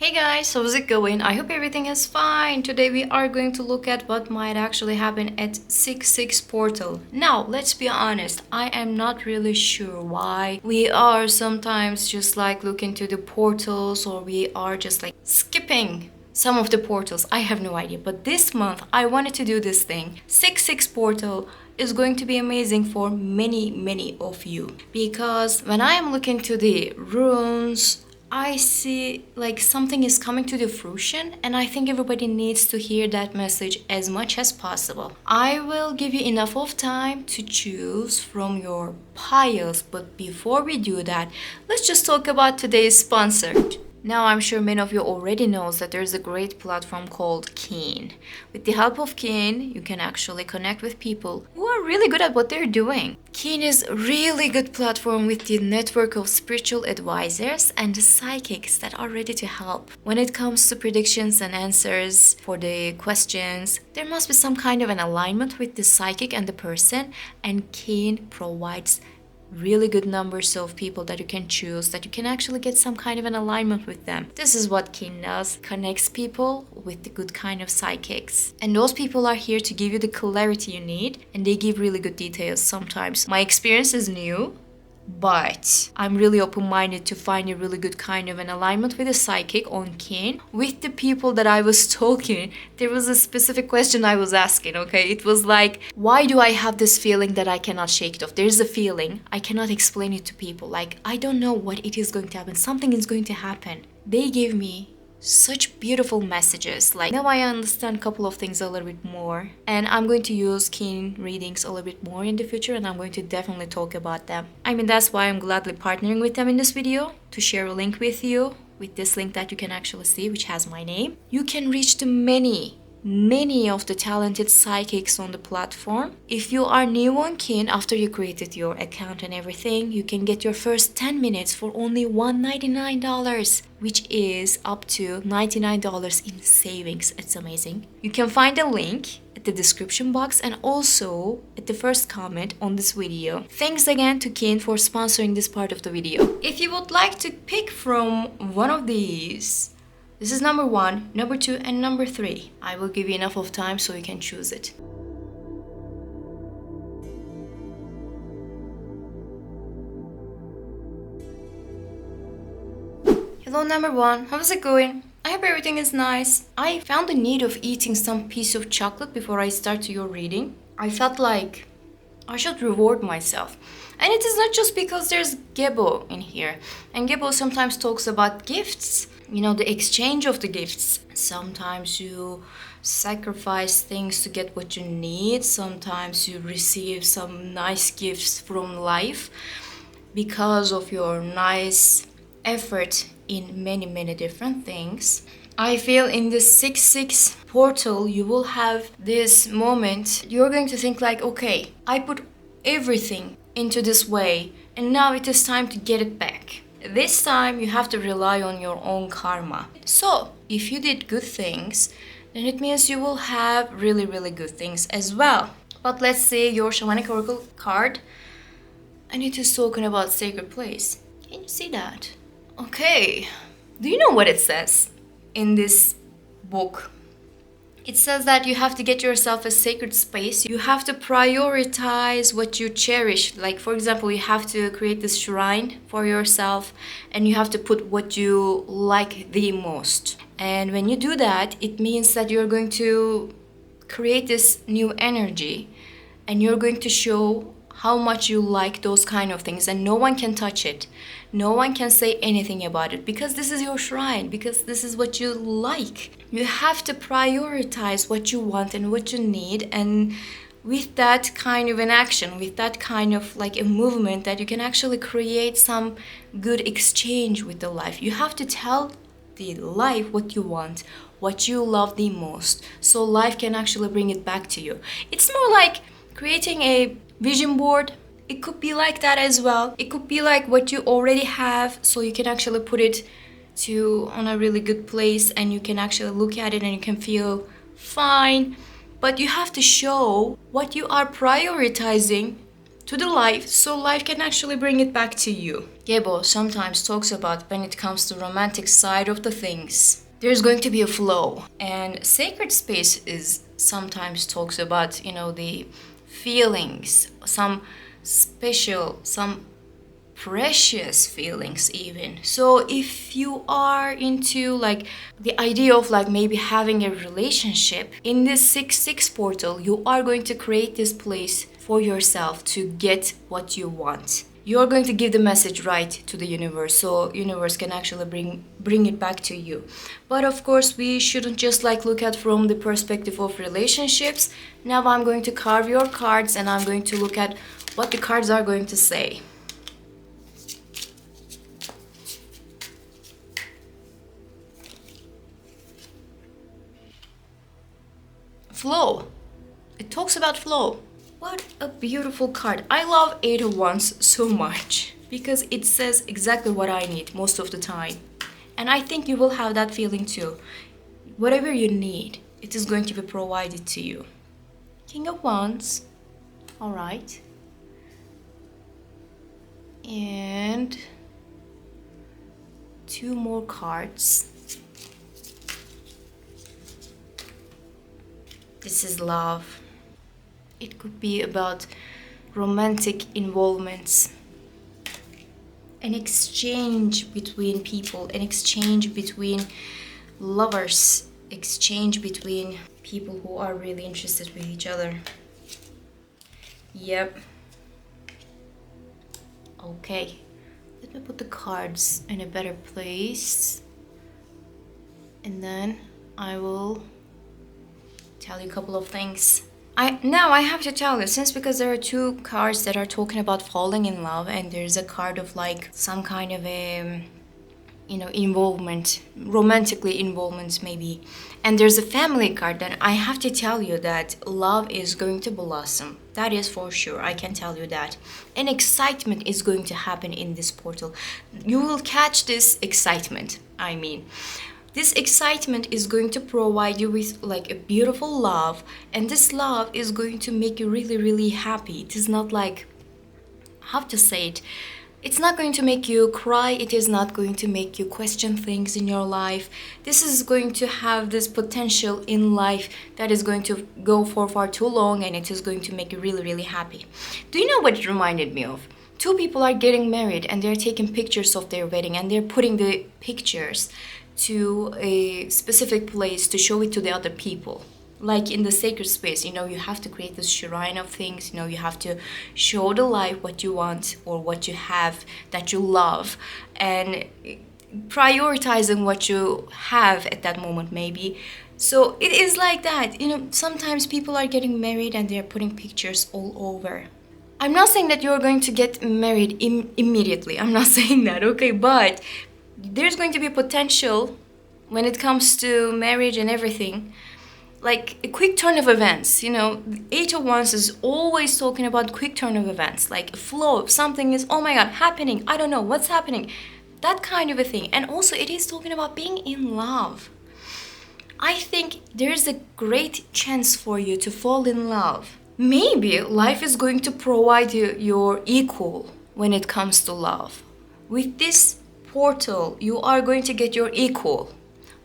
Hey guys, how's it going? I hope everything is fine. Today we are going to look at what might actually happen at 6-6 portal. Now, let's be honest, I am not really sure why we are sometimes just like looking to the portals or we are just like skipping some of the portals. I have no idea, but this month I wanted to do this thing. 6-6 portal is going to be amazing for many of you because when I am looking to the runes, I see like something is coming to the fruition, and I think everybody needs to hear that message as much as possible. I will give you enough of time to choose from your piles, but before we do that, let's just talk about today's sponsor. Now, I'm sure many of you already knows that there's a great platform called Keen. With the help of Keen, you can actually connect with people who are really good at what they're doing. Keen is a really good platform with the network of spiritual advisors and psychics that are ready to help. When it comes to predictions and answers for the questions, there must be some kind of an alignment with the psychic and the person, and Keen provides really good numbers of people that you can choose, that you can actually get some kind of an alignment with them. This is what Keen does, connects people with the good kind of psychics. And those people are here to give you the clarity you need, and they give really good details sometimes. My experience is new, but I'm really open-minded to find a really good kind of an alignment with a psychic on Keen. With the people that I was talking, there was a specific question I was asking, okay? It was like, why do I have this feeling that I cannot shake it off? There's a feeling, I cannot explain it to people. Like, I don't know what it is going to happen. Something is going to happen. They gave me such beautiful messages. Like, now I understand a couple of things a little bit more, and I'm going to use Keen readings a little bit more in the future, and I'm going to definitely talk about them. I mean, that's why I'm gladly partnering with them in this video, to share a link with you, with this link that you can actually see, which has my name. You can reach the many of the talented psychics on the platform. If you are new on Keen, after you created your account and everything, you can get your first 10 minutes for only $199, which is up to $99 in savings. It's amazing. You can find a link at the description box and also at the first comment on this video. Thanks again to Keen for sponsoring this part of the video. If you would like to pick from one of these, this is number 1, number 2, and number 3. I will give you enough of time so you can choose it. Hello number 1, how's it going? I hope everything is nice. I found the need of eating some piece of chocolate before I start your reading. I felt like I should reward myself. And it is not just because there's Gebo in here. And Gebo sometimes talks about gifts. You know, the exchange of the gifts. Sometimes you sacrifice things to get what you need. Sometimes you receive some nice gifts from life because of your nice effort in many different things. I feel in this 6-6 portal, you will have this moment. You're going to think like, okay, I put everything into this way, and now it is time to get it back. This time you have to rely on your own karma. So if you did good things, then it means you will have really good things as well. But let's say your shamanic oracle card, and it is talking about sacred place. Can you see that? Okay, do you know what it says in this book? It says that you have to get yourself a sacred space. You have to prioritize what you cherish. Like, for example, you have to create this shrine for yourself, and you have to put what you like the most. And when you do that, it means that you're going to create this new energy, and you're going to show how much you like those kind of things, and no one can touch it. No one can say anything about it because this is your shrine, because this is what you like. You have to prioritize what you want and what you need, and with that kind of an action, with that kind of like a movement, that you can actually create some good exchange with the life. You have to tell the life what you want, what you love the most, so life can actually bring it back to you. It's more like creating a vision board. It could be like that as well. It could be like what you already have, so you can actually put it on a really good place, and you can actually look at it and you can feel fine. But you have to show what you are prioritizing to the life, so life can actually bring it back to you. Gebo sometimes talks about when it comes to romantic side of the things, there's going to be a flow. And sacred space is sometimes talks about, the feelings, some special, some precious feelings even. So if you are into like the idea of like maybe having a relationship in this 6-6 portal, you are going to create this place for yourself to get what you want. You're going to give the message right to the universe, so universe can actually bring it back to you. But of course we shouldn't just like look at from the perspective of relationships. Now I'm going to carve your cards and I'm going to look at what the cards are going to say. Flow. It talks about flow. What a beautiful card. I love 8 of Wands so much because it says exactly what I need most of the time. And I think you will have that feeling too. Whatever you need, it is going to be provided to you. King of Wands. All right. And 2 more cards. This is love. It could be about romantic involvements, an exchange between people, an exchange between lovers, exchange between people who are really interested with each other. Yep. Okay. Let me put the cards in a better place. And then I will tell you a couple of things. Now I have to tell you, since because there are 2 cards that are talking about falling in love, and there's a card of like some kind of a involvement, romantically involvement maybe, and there's a family card, then I have to tell you that love is going to blossom. That is for sure. I can tell you that. And excitement is going to happen in this portal. You will catch this excitement. This excitement is going to provide you with like a beautiful love, and this love is going to make you really, really happy. It is not like, how to say it, it's not going to make you cry, it is not going to make you question things in your life. This is going to have this potential in life that is going to go for far too long, and it is going to make you really, really happy. Do you know what it reminded me of? 2 people are getting married and they're taking pictures of their wedding, and they're putting the pictures to a specific place to show it to the other people. Like in the sacred space, you have to create this shrine of things, you have to show the life what you want or what you have that you love, and prioritizing what you have at that moment maybe. So it is like that, sometimes people are getting married and they're putting pictures all over. I'm not saying that you're going to get married immediately, I'm not saying that, okay, but there's going to be potential when it comes to marriage and everything, like a quick turn of events. 8 of Wands is always talking about quick turn of events, like a flow of something is, oh my god, happening, I don't know what's happening, that kind of a thing. And also it is talking about being in love. I think there's a great chance for you to fall in love. Maybe life is going to provide you your equal when it comes to love. With this portal, you are going to get your equal.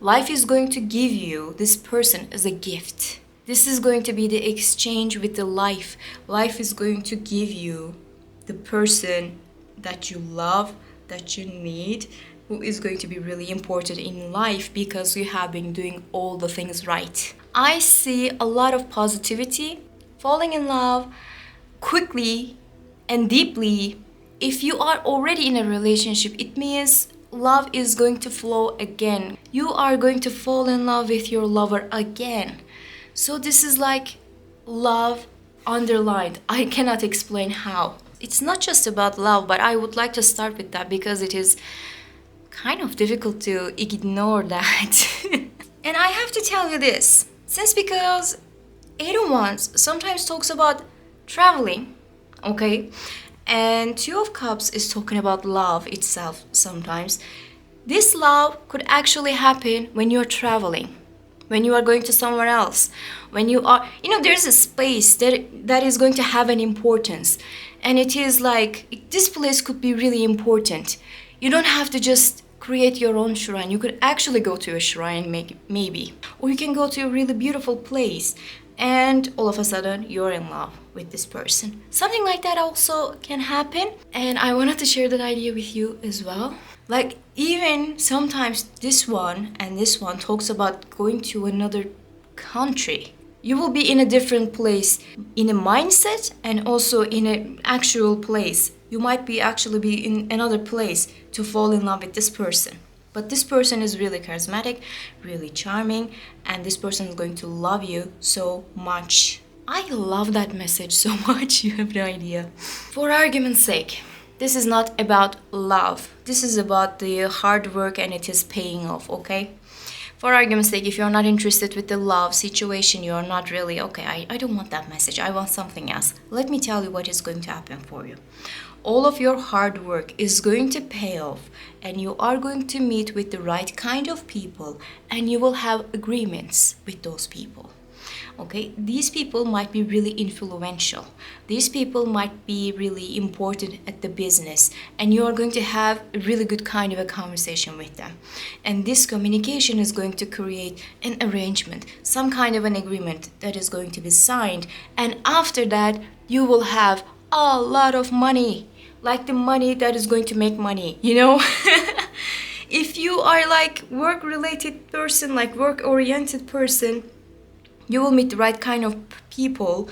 Life is going to give you this person as a gift. This is going to be the exchange with the life. Life is going to give you the person that you love, that you need, who is going to be really important in life because you have been doing all the things right. I see a lot of positivity, falling in love quickly and deeply. If you are already in a relationship, it means love is going to flow again. You are going to fall in love with your lover again. So this is like love underlined. I cannot explain how. It's not just about love, but I would like to start with that because it is kind of difficult to ignore that. And I have to tell you this, since because 8 of Wands sometimes talks about traveling, okay? And 2 of Cups is talking about love itself sometimes. This love could actually happen when you're traveling, when you are going to somewhere else, when you are, there's a space that is going to have an importance. And it is like, this place could be really important. You don't have to just create your own shrine. You could actually go to a shrine, maybe. Or you can go to a really beautiful place and all of a sudden you're in love with this person. Something like that also can happen. And I wanted to share that idea with you as well. Like, even sometimes this one and this one talks about going to another country. You will be in a different place in a mindset and also in an actual place. You might be actually be in another place to fall in love with this person. But this person is really charismatic, really charming, and this person is going to love you so much. I love that message so much, you have no idea. For argument's sake, this is not about love. This is about the hard work and it is paying off, okay? For argument's sake, if you're not interested with the love situation, you're not really, okay, I don't want that message, I want something else. Let me tell you what is going to happen for you. All of your hard work is going to pay off and you are going to meet with the right kind of people and you will have agreements with those people. Okay, these people might be really influential. These people might be really important at the business and you are going to have a really good kind of a conversation with them. And this communication is going to create an arrangement, some kind of an agreement that is going to be signed. And after that, you will have a lot of money. Like the money that is going to make money, you know? If you are like work-related person, like work-oriented person, you will meet the right kind of people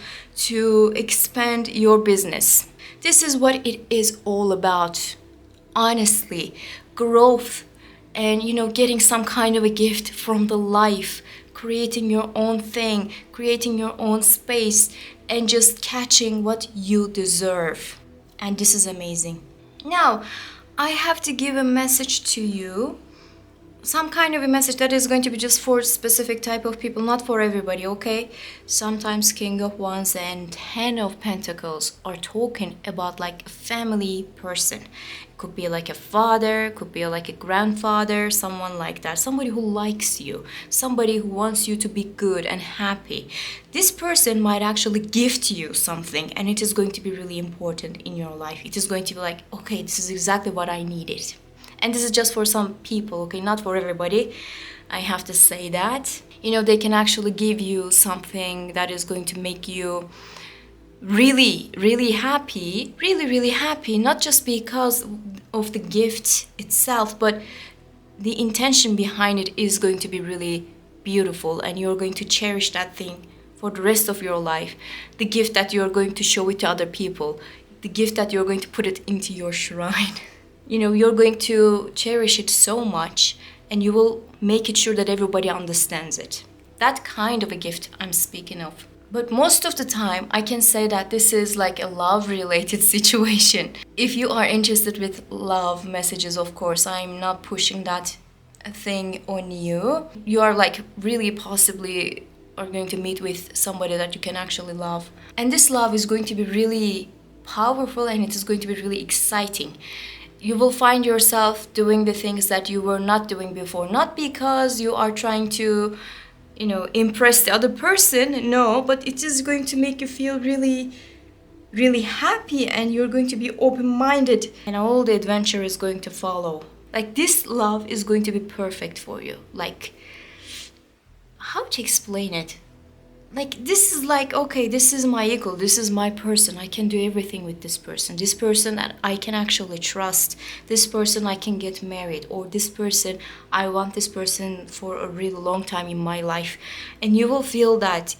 to expand your business. This is what it is all about. Honestly, growth and, you know, getting some kind of a gift from the life, creating your own thing, creating your own space, and just catching what you deserve. And this is amazing. Now, I have to give a message to you. Some kind of a message that is going to be just for specific type of people, not for everybody, okay? Sometimes King of Wands and Ten of Pentacles are talking about like a family person. It could be like a father, could be like a grandfather, someone like that. Somebody who likes you, somebody who wants you to be good and happy. This person might actually gift you something and it is going to be really important in your life. It is going to be like, okay, this is exactly what I needed. And this is just for some people, okay, not for everybody. I have to say that. You know, they can actually give you something that is going to make you really, really happy. Really, really happy. Not just because of the gift itself, but the intention behind it is going to be really beautiful. And you're going to cherish that thing for the rest of your life. The gift that you're going to show it to other people. The gift that you're going to put it into your shrine. You know, you're going to cherish it so much and you will make it sure that everybody understands it. That kind of a gift I'm speaking of. But most of the time, I can say that this is like a love-related situation. If you are interested with love messages, of course, I'm not pushing that thing on you. You are like really possibly are going to meet with somebody that you can actually love. And this love is going to be really powerful and it is going to be really exciting. You will find yourself doing the things that you were not doing before. Not because you are trying to, you know, impress the other person, no, but it is going to make you feel really, really happy and you're going to be open-minded and all the adventure is going to follow. Like, this love is going to be perfect for you. Like, how to explain it? Like, this is like, okay, this is my equal, this is my person, I can do everything with this person that I can actually trust, this person I can get married, or this person, I want this person for a really long time in my life. And you will feel that,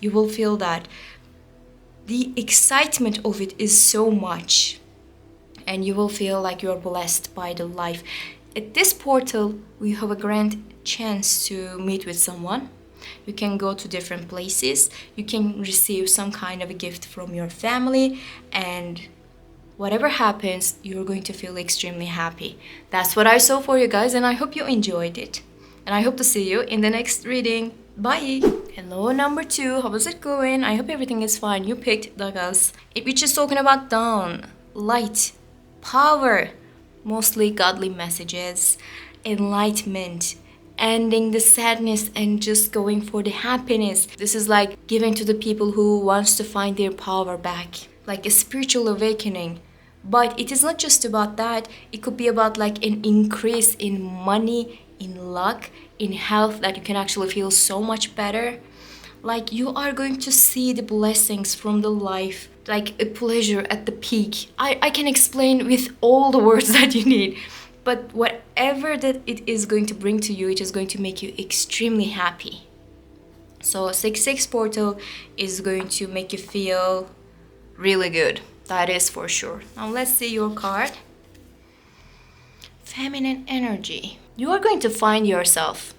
the excitement of it is so much, and you will feel like you're blessed by the life. At this portal, we have a grand chance to meet with someone. You can go to different places, you can receive some kind of a gift from your family, and whatever happens, you're going to feel extremely happy. That's what I saw for you guys, and I hope you enjoyed it. And I hope to see you in the next reading. Bye! Hello, number 2. How is it going? I hope everything is fine. You picked Dagaz, which is talking about dawn, light, power, mostly godly messages, enlightenment, ending the sadness and just going for the happiness. This is like giving to the people who wants to find their power back. like a spiritual awakening. But it is not just about that. It could be about like an increase in money, in luck, in health, that you can actually feel so much better. Like you are going to see the blessings from the life, like a pleasure at the peak. I can explain with all the words that you need. But whatever that it is going to bring to you, it is going to make you extremely happy. So 6-6 portal is going to make you feel really good. That is for sure. Now let's see your card. Feminine energy. You are going to find yourself.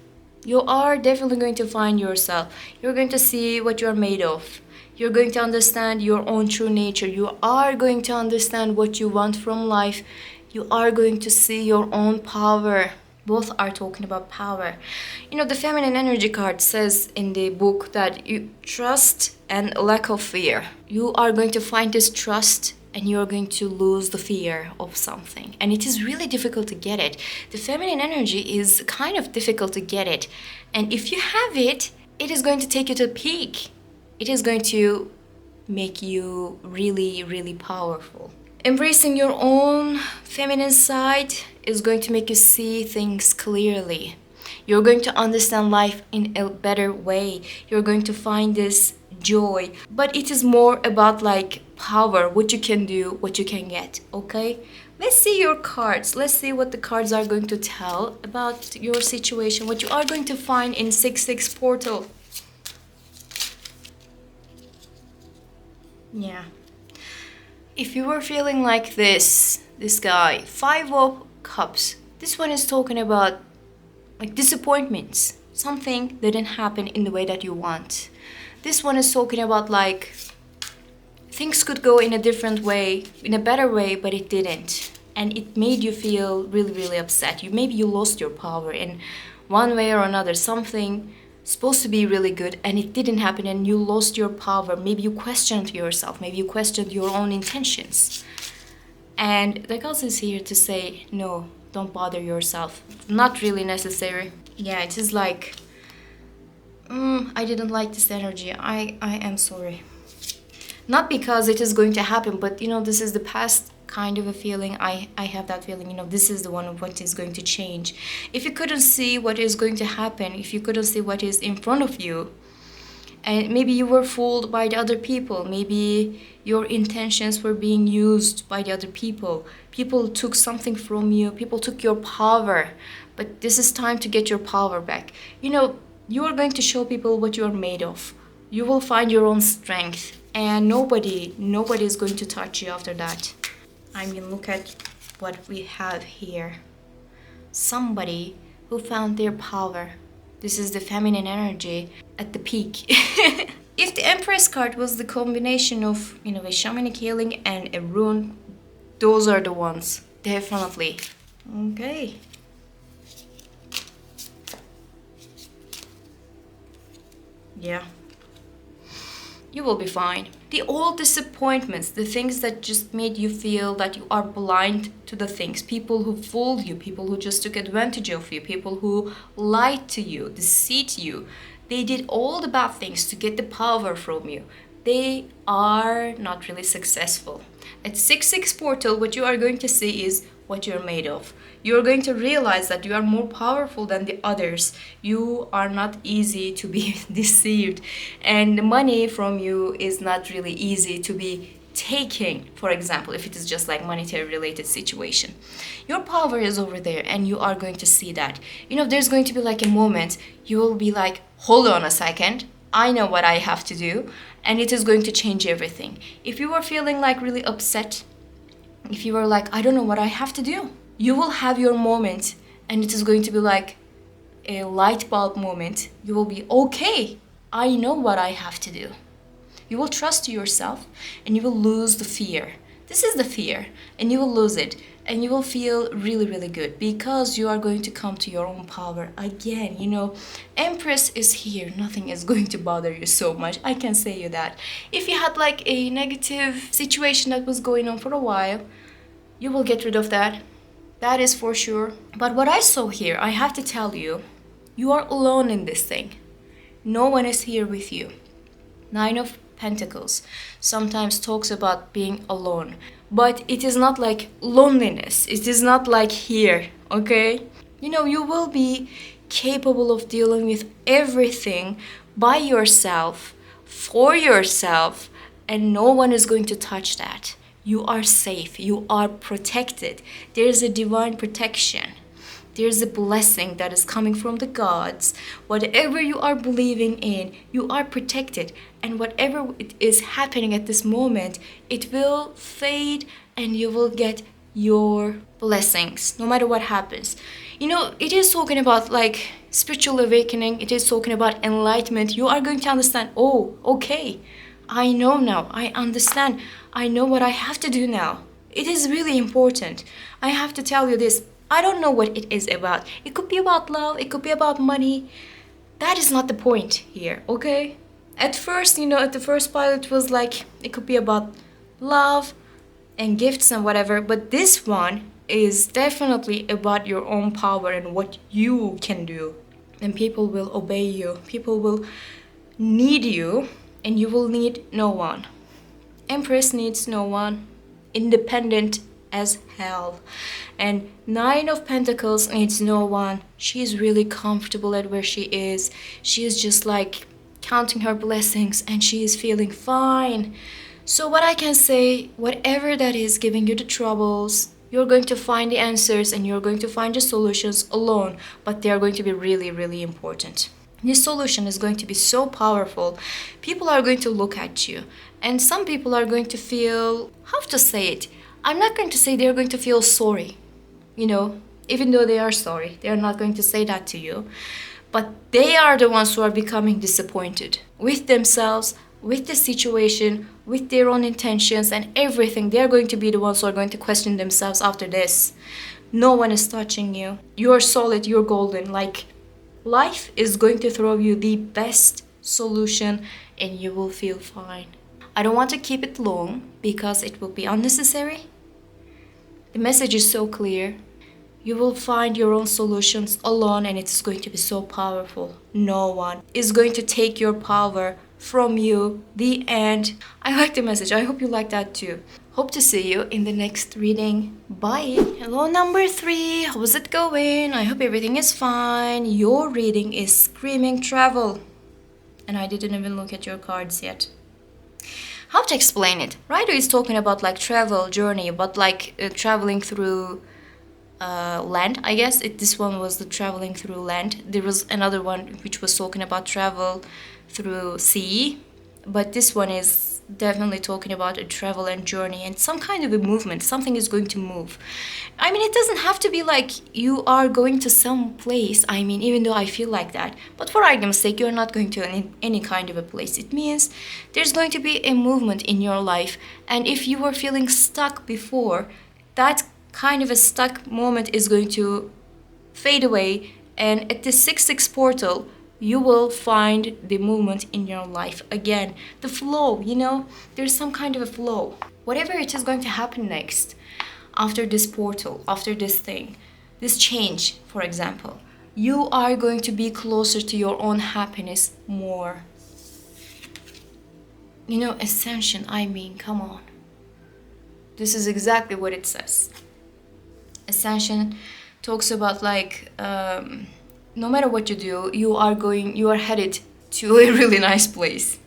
You are definitely going to find yourself. You're going to see what you're made of. You're going to understand your own true nature. You are going to understand what you want from life. You are going to see your own power. Both are talking about power. You know, the feminine energy card says in the book that you trust and lack of fear. You are going to find this trust and you're going to lose the fear of something. And it is really difficult to get it. The feminine energy is kind of difficult to get it. And if you have it, it is going to take you to the peak. It is going to make you really, really powerful. Embracing your own feminine side is going to make you see things clearly. You're going to understand life in a better way. You're going to find this joy. But it is more about like power, what you can do, what you can get, okay? Let's see your cards. Let's see what the cards are going to tell about your situation, what you are going to find in 6-6 portal. Yeah. If you were feeling like this guy, 5 of Cups, this one is talking about like disappointments. Something didn't happen in the way that you want. This one is talking about like things could go in a different way, in a better way, but it didn't. And it made you feel really, really upset. Maybe you lost your power in one way or another. Something supposed to be really good and it didn't happen and you lost your power. Maybe you questioned yourself. Maybe you questioned your own intentions. And Dagaz is here to say, no, don't bother yourself. Not really necessary. Yeah, it is like, I didn't like this energy. I am sorry. Not because it is going to happen, but you know, this is the past kind of a feeling. I have that feeling, you know, this is the one of what is going to change. If you couldn't see what is going to happen, if you couldn't see what is in front of you, and maybe you were fooled by the other people, maybe your intentions were being used by the other people. People took something from you, people took your power, but this is time to get your power back. You know, you are going to show people what you are made of. You will find your own strength, and nobody is going to touch you after that. I mean, look at what we have here. Somebody who found their power. This is the feminine energy at the peak. If the Empress card was the combination of, you know, a shamanic healing and a rune, those are the ones, definitely. Okay. Yeah. You will be fine. The old disappointments, the things that just made you feel that you are blind to the things, people who fooled you, people who just took advantage of you, people who lied to you, deceived you, they did all the bad things to get the power from you. They are not really successful. At 6-6 portal, what you are going to see is what you're made of. You're going to realize that you are more powerful than the others. You are not easy to be deceived. And the money from you is not really easy to be taking, for example, if it is just like monetary related situation. Your power is over there and you are going to see that. You know, there's going to be like a moment you will be like, hold on a second, I know what I have to do, and it is going to change everything. If you are feeling like really upset, if you are like, I don't know what I have to do, you will have your moment and it is going to be like a light bulb moment. You will be, okay, I know what I have to do. You will trust yourself and you will lose the fear. This is the fear, and you will lose it and you will feel really, really good because you are going to come to your own power again. You know, Empress is here. Nothing is going to bother you so much. I can say you that. If you had like a negative situation that was going on for a while, you will get rid of that. That is for sure. But what I saw here, I have to tell you, you are alone in this thing. No one is here with you. 9 of Pentacles sometimes talks about being alone, but it is not like loneliness. It is not like here, okay? You know, you will be capable of dealing with everything by yourself, for yourself, and no one is going to touch that. You are safe, you are protected. There's a divine protection. There's a blessing that is coming from the gods. Whatever you are believing in, you are protected. And whatever it is happening at this moment, it will fade and you will get your blessings no matter what happens. You know, it is talking about like spiritual awakening. It is talking about enlightenment. You are going to understand, oh, okay, I know now. I understand. I know what I have to do now. It is really important. I have to tell you this. I don't know what it is about. It could be about love. It could be about money. That is not the point here, okay? At first, you know, at the first part, it was like, it could be about love and gifts and whatever. But this one is definitely about your own power and what you can do. And people will obey you. People will need you and you will need no one. Empress needs no one. Independent as hell. And Nine of Pentacles needs no one. She is really comfortable at where she is. She is just like counting her blessings and she is feeling fine. So what I can say, whatever that is giving you the troubles, you're going to find the answers and you're going to find the solutions alone, but they are going to be really, really important. This solution is going to be so powerful. People are going to look at you and some people are going to feel, how to say it? I'm not going to say they're going to feel sorry, you know, even though they are sorry. They're not going to say that to you. But they are the ones who are becoming disappointed with themselves, with the situation, with their own intentions and everything. They're going to be the ones who are going to question themselves after this. No one is touching you. You're solid, you're golden. Like, life is going to throw you the best solution and you will feel fine. I don't want to keep it long because it will be unnecessary. The message is so clear. You will find your own solutions alone and it's going to be so powerful. No one is going to take your power from you. The end. I like the message. I hope you like that too. Hope to see you in the next reading. Bye. Hello, number 3. How's it going? I hope everything is fine. Your reading is screaming travel. And I didn't even look at your cards yet. How to explain it? Raido is talking about like travel, journey, but like traveling through land, I guess. This one was the traveling through land. There was another one which was talking about travel through sea, but this one is definitely talking about a travel and journey and some kind of a movement. Something is going to move. I mean, it doesn't have to be like you are going to some place. I mean, even though I feel like that, but for argument's sake, you're not going to any kind of a place. It means there's going to be a movement in your life, and if you were feeling stuck before, that kind of a stuck moment is going to fade away, and at the 6-6 portal you will find the movement in your life again. The flow, you know, there's some kind of a flow. Whatever it is going to happen next, after this portal, after this thing, this change, for example, you are going to be closer to your own happiness more. You know, ascension, I mean, come on. This is exactly what it says. Ascension talks about like no matter what you do, you are headed to a really nice place.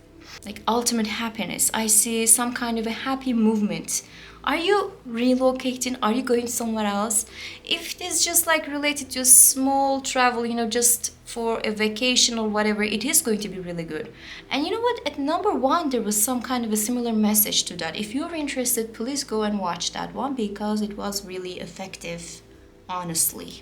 Like ultimate happiness. I see some kind of a happy movement. Are you relocating? Are you going somewhere else? If it is just like related to a small travel, you know, just for a vacation or whatever, it is going to be really good. And you know what? At number 1, there was some kind of a similar message to that. If you're interested, please go and watch that one because it was really effective, honestly.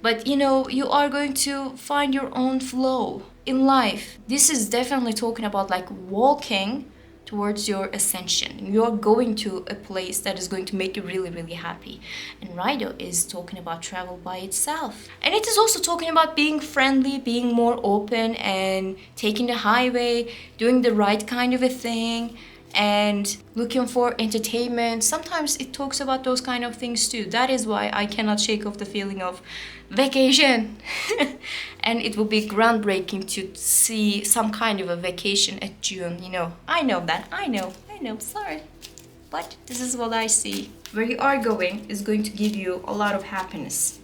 But you know, you are going to find your own flow in life. This is definitely talking about like walking towards your ascension. You're going to a place that is going to make you really, really happy. And Raido is talking about travel by itself. And it is also talking about being friendly, being more open and taking the highway, doing the right kind of a thing. and looking for entertainment. Sometimes it talks about those kind of things too. That is why I cannot shake off the feeling of vacation. And it will be groundbreaking to see some kind of a vacation at June, you know. I know that. I know, sorry. But this is what I see. Where you are going is going to give you a lot of happiness.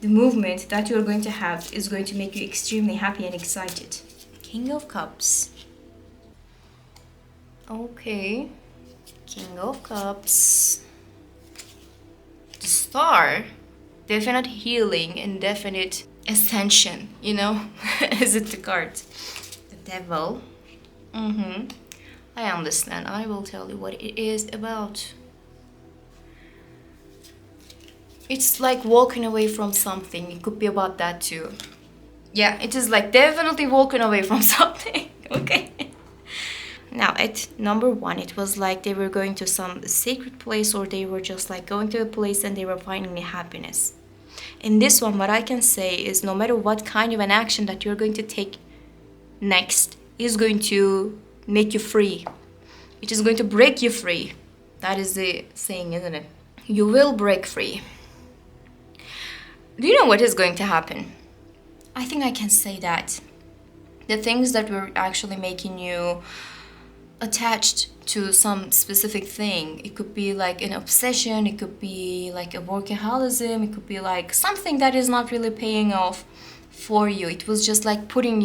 The movement that you're going to have is going to make you extremely happy and excited. King of Cups. Okay. King of Cups. The Star. Definite healing and definite ascension, you know. Is it the card? The Devil. I understand. I will tell you what it is about. It's like walking away from something. It could be about that too. Yeah, it is like definitely walking away from something. Okay. Now at number 1, it was like they were going to some sacred place, or they were just like going to a place and they were finding happiness. In this one, what I can say is no matter what kind of an action that you're going to take next is going to make you free. It is going to break you free. That is the saying, isn't it? You will break free. Do you know what is going to happen? I think I can say that. The things that were actually making you attached to some specific thing, it could be like an obsession, it could be like a workaholism, it could be like something that is not really paying off for you. It was just like keeping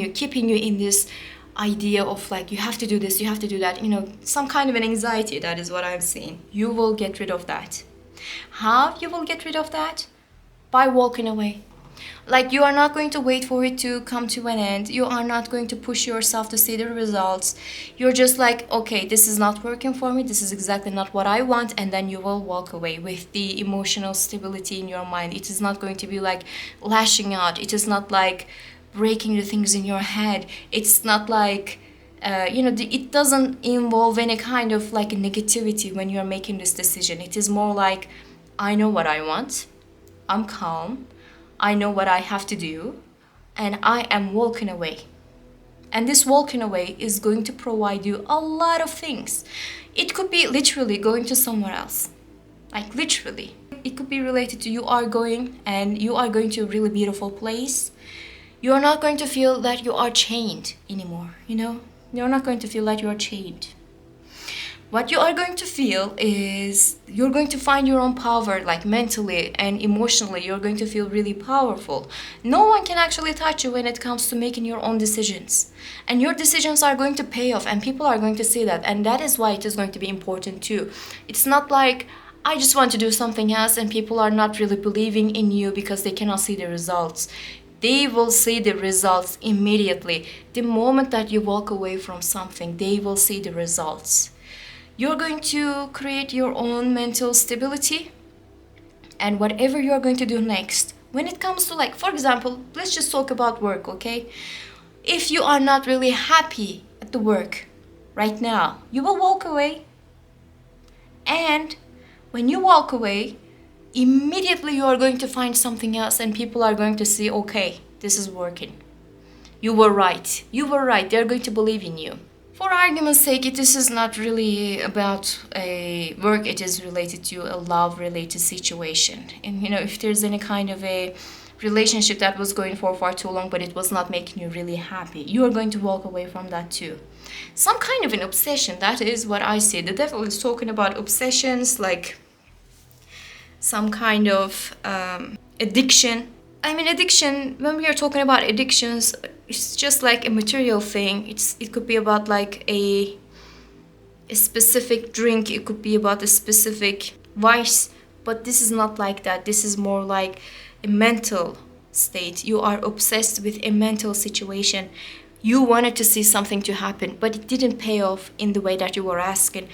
you in this idea of like you have to do this, you have to do that, you know, some kind of an anxiety. That is what I'm seeing. You will get rid of that. How you will get rid of that? By walking away. Like you are not going to wait for it to come to an end. You are not going to push yourself to see the results. You're just like, okay, this is not working for me. This is exactly not what I want. And then you will walk away with the emotional stability in your mind. It is not going to be like lashing out. It is not like breaking the things in your head. It's not like, it doesn't involve any kind of like negativity when you're making this decision. It is more like, I know what I want. I'm calm. I know what I have to do, and I am walking away. And this walking away is going to provide you a lot of things. It could be literally going to somewhere else. Like literally. It could be related to you are going to a really beautiful place. You are not going to feel that you are chained anymore, you know? You're not going to feel that you are chained. What you are going to feel is you're going to find your own power, like mentally and emotionally. You're going to feel really powerful. No one can actually touch you when it comes to making your own decisions. And your decisions are going to pay off, and people are going to see that. And that is why it is going to be important too. It's not like I just want to do something else and people are not really believing in you because they cannot see the results. They will see the results immediately. The moment that you walk away from something, they will see the results. You're going to create your own mental stability, and whatever you're going to do next, when it comes to, like, for example, let's just talk about work, okay? If you are not really happy at the work right now, you will walk away. And when you walk away, immediately you are going to find something else and people are going to see, okay, this is working. You were right. They're going to believe in you. For argument's sake, this is not really about a work. It is related to a love-related situation. And, if there's any kind of a relationship that was going for far too long, but it was not making you really happy, you are going to walk away from that too. Some kind of an obsession, that is what I see. The devil is talking about obsessions, like some kind of addiction. Addiction, when we are talking about addictions, it's just like a material thing. It could be about like a specific drink. It could be about a specific vice. But this is not like that. This is more like a mental state. You are obsessed with a mental situation. You wanted to see something to happen, but it didn't pay off in the way that you were asking.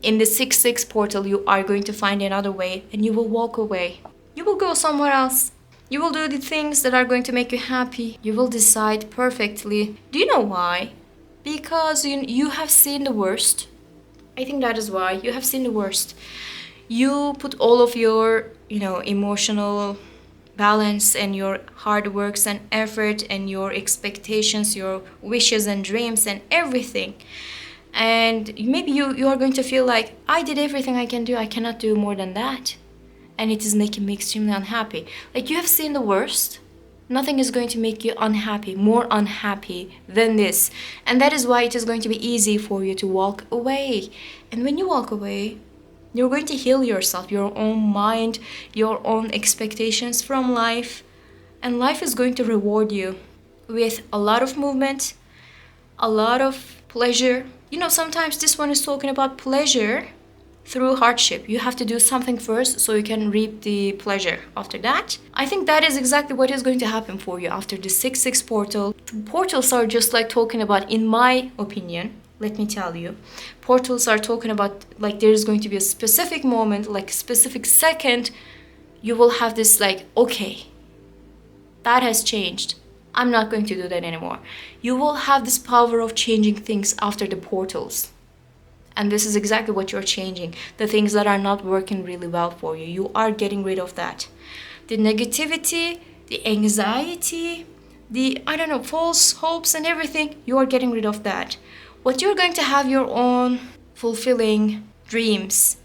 In the 6-6 portal, you are going to find another way and you will walk away. You will go somewhere else. You will do the things that are going to make you happy. You will decide perfectly. Do you know why? Because you have seen the worst. I think that is why. You have seen the worst. You put all of your, emotional balance and your hard works and effort and your expectations, your wishes and dreams and everything And maybe you are going to feel like, I did everything I can do, I cannot do more than that, and it is making me extremely unhappy. Like, you have seen the worst. Nothing is going to make you unhappy, more unhappy than this. And that is why it is going to be easy for you to walk away. And when you walk away, you're going to heal yourself, your own mind, your own expectations from life. And life is going to reward you with a lot of movement, a lot of pleasure. You know, sometimes this one is talking about pleasure through hardship. You have to do something first so you can reap the pleasure after that. I think that is exactly what is going to happen for you after the 6-6 portal. Portals are just like talking about, in my opinion, let me tell you, portals are talking about like there's going to be a specific moment, like a specific second, you will have this like, okay, that has changed. I'm not going to do that anymore. You will have this power of changing things after the portals. And this is exactly what you're changing. The things that are not working really well for you. You are getting rid of that. The negativity, the anxiety, the, I don't know, false hopes and everything, you are getting rid of that. What you're going to have your own fulfilling dreams.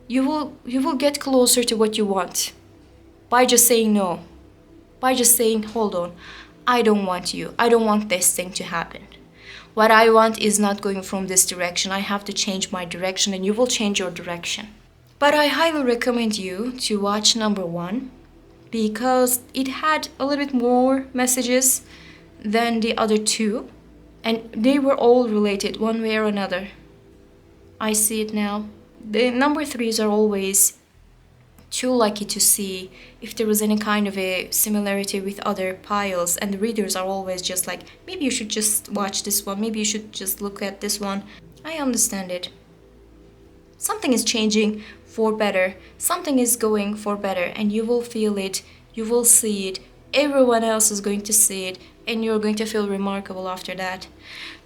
You will get closer to what you want by just saying no. By just saying, hold on, I don't want you. I don't want this thing to happen. What I want is not going from this direction. I have to change my direction, and you will change your direction. But I highly recommend you to watch number 1 because it had a little bit more messages than the other 2, and they were all related one way or another. I see it now. The number 3s are always too lucky to see if there was any kind of a similarity with other piles, and the readers are always just like, maybe you should just watch this one, maybe you should just look at this one. I understand it. Something is changing for better, something is going for better, and you will feel it, you will see it, everyone else is going to see it, and you're going to feel remarkable after that.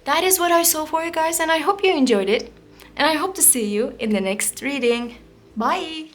That is what I saw for you guys, and I hope you enjoyed it, and I hope to see you in the next reading. Bye!